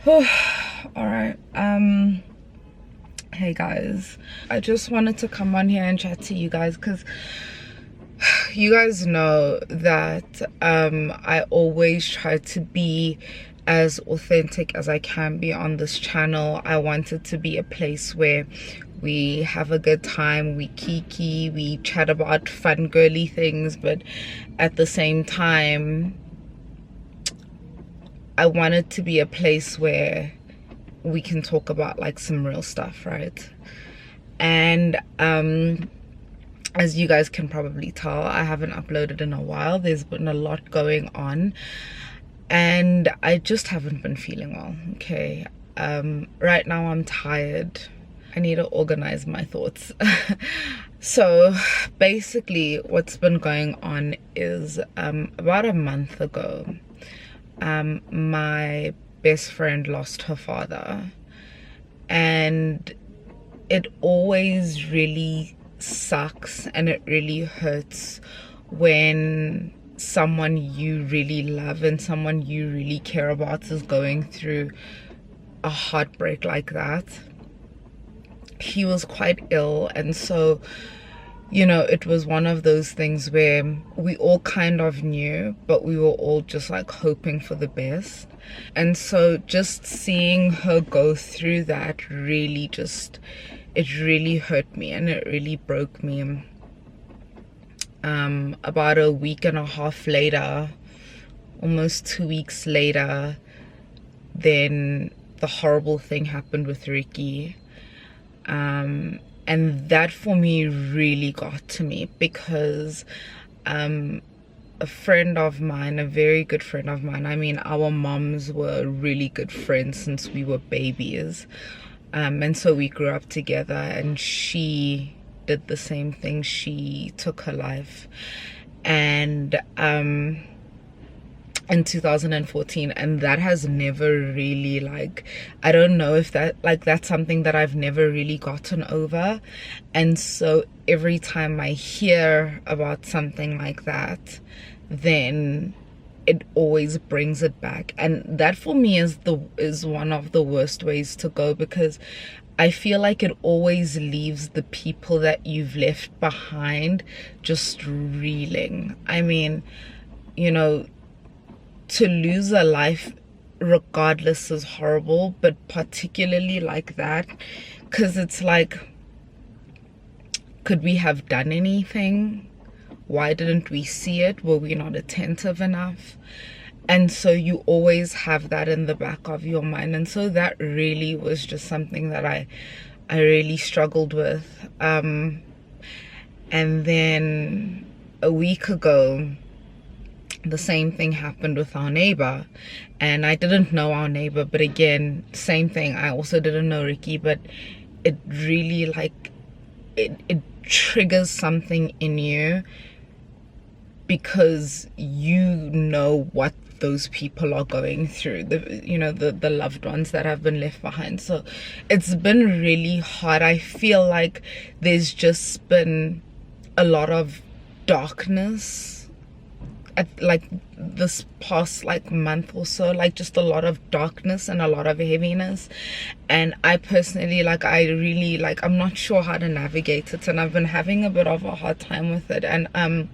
All right. Hey guys, I just wanted to come on here and chat to you guys because you guys know that I always try to be as authentic as I can be on this channel. I want it to be a place where we have a good time, we kiki, we chat about fun girly things, but at the same time I want it to be a place where we can talk about like some real stuff, right? And as you guys can probably tell, I haven't uploaded in a while. There's been a lot going on and I just haven't been feeling well. Okay, right now I'm tired. I need to organize my thoughts. So basically what's been going on is about a month ago, my best friend lost her father, and it always really sucks and it really hurts when someone you really love and someone you really care about is going through a heartbreak like that. He was quite ill, and so it was one of those things where we all kind of knew, but we were all just like hoping for the best. And so just seeing her go through that really it really hurt me and it really broke me. About a week and a half later, almost 2 weeks later, then the horrible thing happened with Ricky. And that for me really got to me because a friend of mine, a very good friend of mine, I mean, our moms were really good friends since we were babies. And so we grew up together, and she did the same thing. She took her life. And in 2014, and that has never really, like, I don't know if that's something that I've never really gotten over. And so every time I hear about something like that, then it always brings it back. And that for me is one of the worst ways to go, because I feel like it always leaves the people that you've left behind just reeling. I mean, to lose a life regardless is horrible, but particularly like that, because it's like, could we have done anything? Why didn't we see it? Were we not attentive enough? And so you always have that in the back of your mind. And so that really was just something that I really struggled with. And then a week ago, the same thing happened with our neighbor, and I didn't know our neighbor, but again, same thing. I also didn't know Ricky, but it really, like, it triggers something in you because you know what those people are going through, the loved ones that have been left behind. So it's been really hard. I feel like there's just been a lot of darkness like this past like month or so, like just a lot of darkness and a lot of heaviness. And I personally, like, I really, like, I'm not sure how to navigate it, and I've been having a bit of a hard time with it. And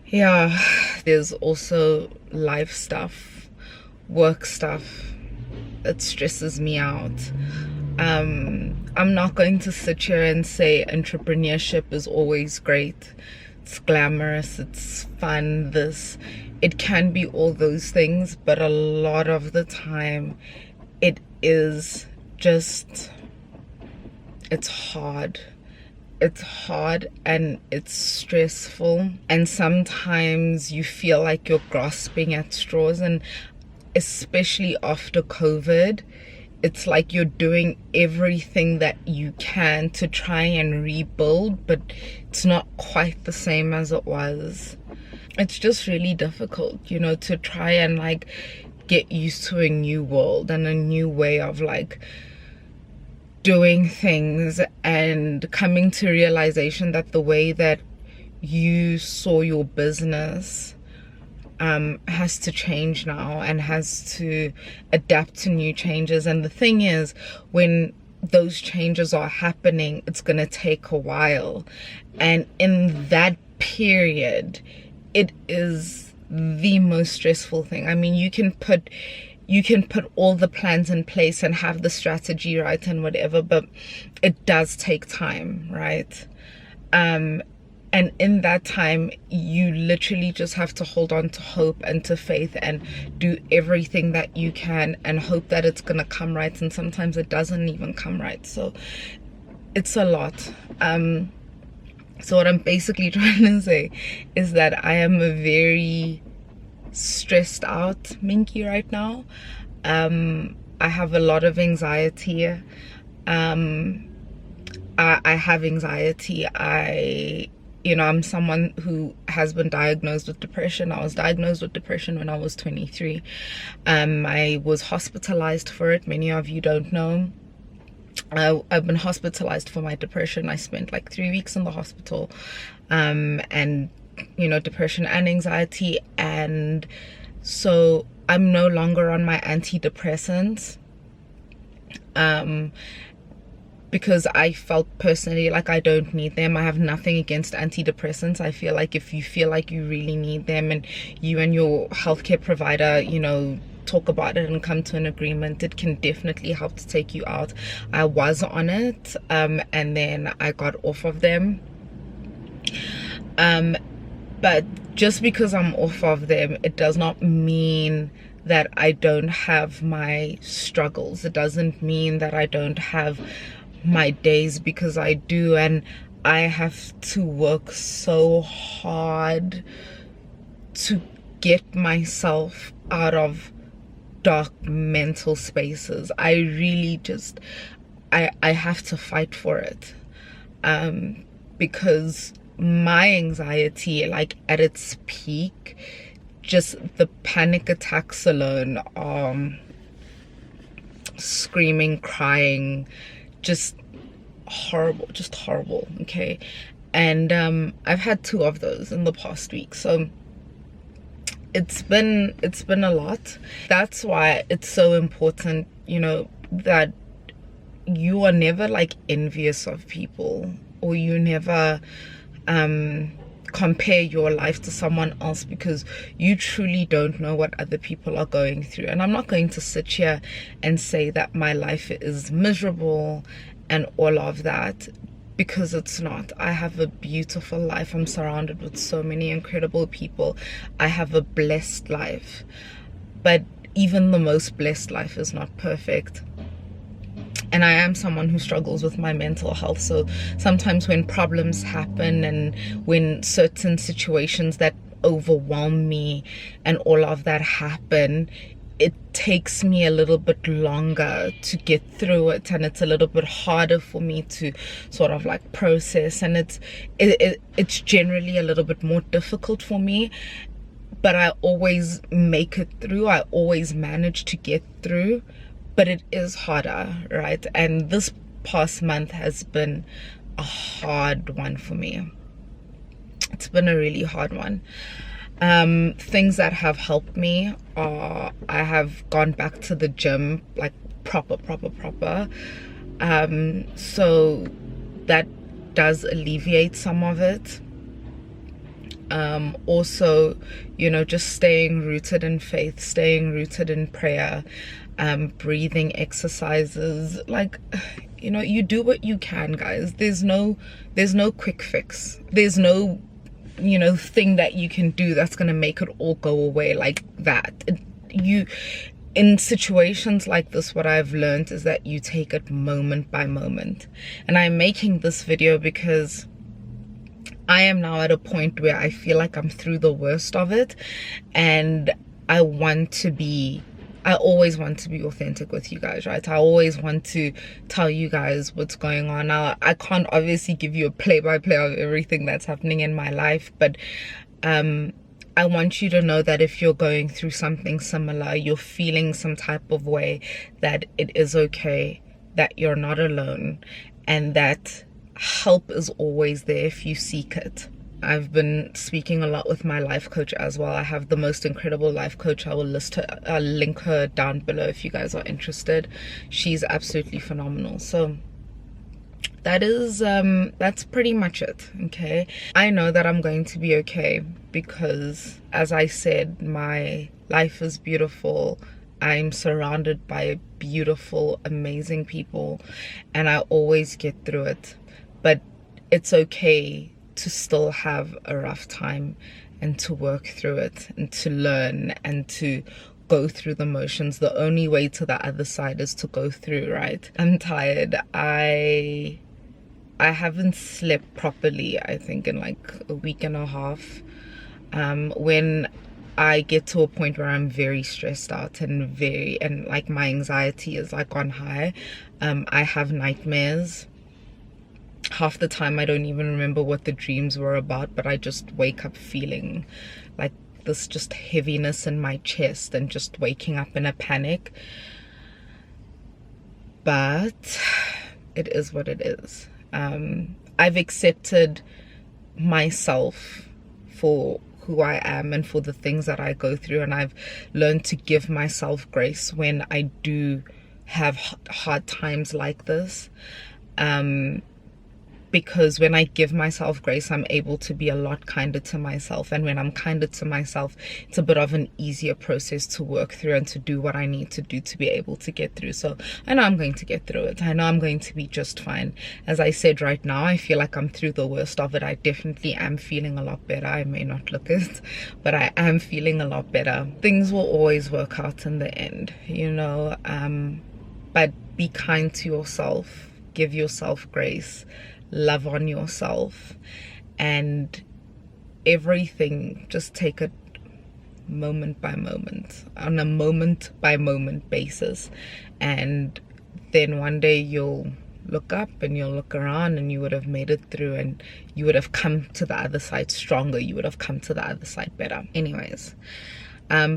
yeah, there's also life stuff, work stuff that stresses me out. I'm not going to sit here and say entrepreneurship is always great, it's glamorous, it's fun, it can be all those things, but a lot of the time it is just, it's hard and it's stressful, and sometimes you feel like you're grasping at straws. And especially after COVID, it's like you're doing everything that you can to try and rebuild, but it's not quite the same as it was. It's just really difficult, to try and like get used to a new world and a new way of like doing things, and coming to realization that the way that you saw your business has to change now and has to adapt to new changes. And the thing is, when those changes are happening, it's going to take a while, and in that period it is the most stressful thing. I mean, you can put all the plans in place and have the strategy right and whatever, but it does take time, right? And in that time, you literally just have to hold on to hope and to faith and do everything that you can and hope that it's gonna come right. And sometimes it doesn't even come right. So it's a lot. So what I'm basically trying to say is that I am a very stressed out Minky right now. I have a lot of anxiety. I have anxiety. I'm someone who has been diagnosed with depression. I was diagnosed with depression when I was 23. I was hospitalized for it. Many of you don't know. I've been hospitalized for my depression. I spent like 3 weeks in the hospital, and depression and anxiety. And so I'm no longer on my antidepressants, because I felt personally like I don't need them. I have nothing against antidepressants. I feel like if you feel like you really need them and you and your healthcare provider, talk about it and come to an agreement, it can definitely help to take you out. I was on it, and then I got off of them. But just because I'm off of them, it does not mean that I don't have my struggles. It doesn't mean that I don't have my days, because I do, and I have to work so hard to get myself out of dark mental spaces. I really just I have to fight for it, because my anxiety, like at its peak, just the panic attacks alone, screaming, crying, just horrible, okay? And I've had 2 of those in the past week, so it's been a lot. That's why it's so important, that you are never like envious of people, or you never compare your life to someone else, because you truly don't know what other people are going through. And I'm not going to sit here and say that my life is miserable and all of that, because it's not. I have a beautiful life. I'm surrounded with so many incredible people. I have a blessed life, but even the most blessed life is not perfect. And I am someone who struggles with my mental health. So sometimes when problems happen and when certain situations that overwhelm me and all of that happen, it takes me a little bit longer to get through it, and it's a little bit harder for me to sort of like process, and it's generally a little bit more difficult for me. But I always make it through. I always manage to get through. But it is harder, right? And this past month has been a hard one for me. It's been a really hard one. Things that have helped me are, I have gone back to the gym, like proper. So that does alleviate some of it. Also, just staying rooted in faith, staying rooted in prayer, breathing exercises, like, you do what you can, guys. There's no quick fix. There's no thing that you can do that's gonna make it all go away like that. In situations like this, what I've learned is that you take it moment by moment. And I'm making this video because I am now at a point where I feel like I'm through the worst of it, and I always want to be authentic with you guys, right? I always want to tell you guys what's going on. Now, I can't obviously give you a play-by-play of everything that's happening in my life, but I want you to know that if you're going through something similar, you're feeling some type of way, that it is okay, that you're not alone, and that help is always there if you seek it. I've been speaking a lot with my life coach as well. I have the most incredible life coach. I will link her down below if you guys are interested. She's absolutely phenomenal. So that is that's pretty much it. Okay, I know that I'm going to be okay because, as I said, my life is beautiful. I'm surrounded by beautiful, amazing people, and I always get through it. But it's okay to still have a rough time and to work through it and to learn and to go through the motions. The only way to the other side is to go through, right? I'm tired. I haven't slept properly, I think, in like a week and a half. When I get to a point where I'm very stressed out and like my anxiety is like on high, I have nightmares. Half the time I don't even remember what the dreams were about, but I just wake up feeling like this just heaviness in my chest and just waking up in a panic. But it is what it is. I've accepted myself for who I am and for the things that I go through, and I've learned to give myself grace when I do have hard times like this. Because when I give myself grace, I'm able to be a lot kinder to myself. And when I'm kinder to myself, it's a bit of an easier process to work through and to do what I need to do to be able to get through. So I know I'm going to get through it. I know I'm going to be just fine. As I said, right now, I feel like I'm through the worst of it. I definitely am feeling a lot better. I may not look it, but I am feeling a lot better. Things will always work out in the end, you know, but be kind to yourself. Give yourself grace. Love on yourself, and everything, just take it moment by moment, on a moment by moment basis, and then one day you'll look up and you'll look around and you would have made it through, and you would have come to the other side stronger. You would have come to the other side better. Anyways,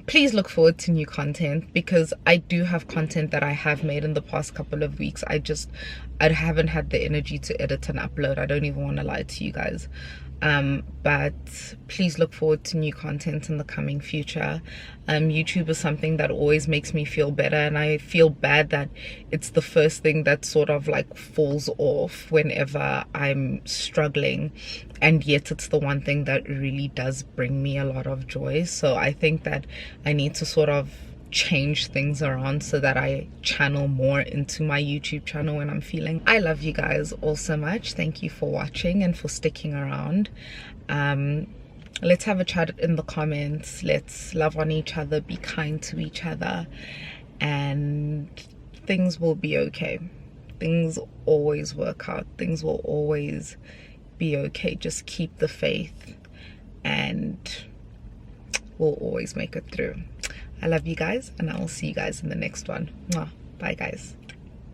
please look forward to new content, because I do have content that I have made in the past couple of weeks. I haven't had the energy to edit and upload. I don't even want to lie to you guys. But please look forward to new content in the coming future. YouTube is something that always makes me feel better, and I feel bad that it's the first thing that sort of like falls off whenever I'm struggling, and yet it's the one thing that really does bring me a lot of joy. So I think that I need to sort of change things around so that I channel more into my YouTube channel when I'm feeling. I love you guys all so much. Thank you for watching and for sticking around. Let's have a chat in the comments. Let's love on each other, be kind to each other, and things will be okay. Things always work out. Things will always be okay. Just keep the faith and we'll always make it through. I love you guys, and I will see you guys in the next one. Mwah. Bye guys.